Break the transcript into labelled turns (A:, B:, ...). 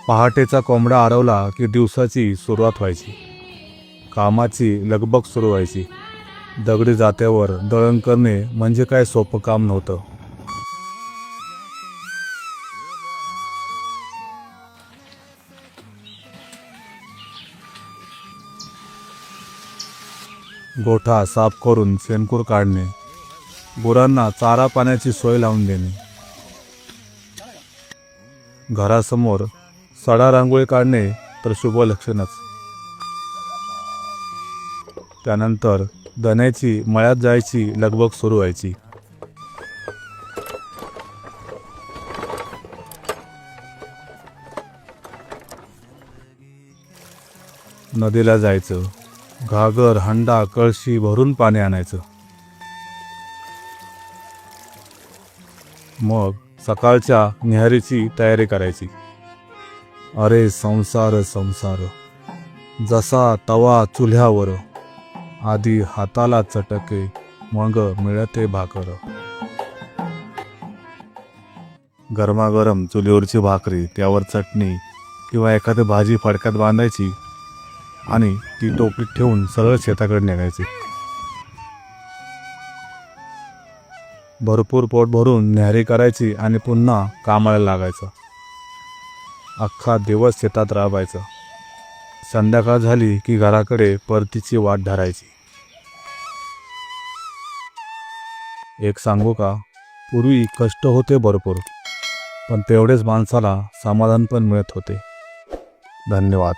A: पहाटेचा कोंबडा आरवला की दिवसाची सुरुवात व्हायची. कामाची लगबग सुरू व्हायची. दगडी जात्यावर दळण करणे म्हणजे काय सोपं काम नव्हतं. गोठा साफ करून शेणकूर काढणे, गुरांना चारा पाण्याची सोय लावून देणे, घरासमोर सडा रांगोळी काढणे तर शुभ लक्षणच. त्यानंतर दण्याची मळ्यात जायची लगबग सुरू व्हायची. नदीला जायचं. घागर, हंडा, कळशी भरून पाणी आणायचं. मग सकाळच्या न्याहारीची तयारी करायची. अरे संसार संसार, जसा तवा चुल्ह्यावर, आधी हाताला चटके मग मिळते भाकर. गरमागरम चुलीवरची भाकरी, त्यावर चटणी किंवा एखादी भाजी फडक्यात बांधायची आणि ती टोपलीत ठेवून सरळ शेताकडे निघायची. भरपूर पोट भरून न्याहारी करायची आणि पुन्हा कामाला लागायचं. अख्खा दिवस शेतात राबायचं. संध्याकाळ झाली की घराकडे परतीची वाट धरायची. एक सांगू का, पूर्वी कष्ट होते भरपूर, पण तेवढेच माणसाला समाधान पण मिळत होते. धन्यवाद.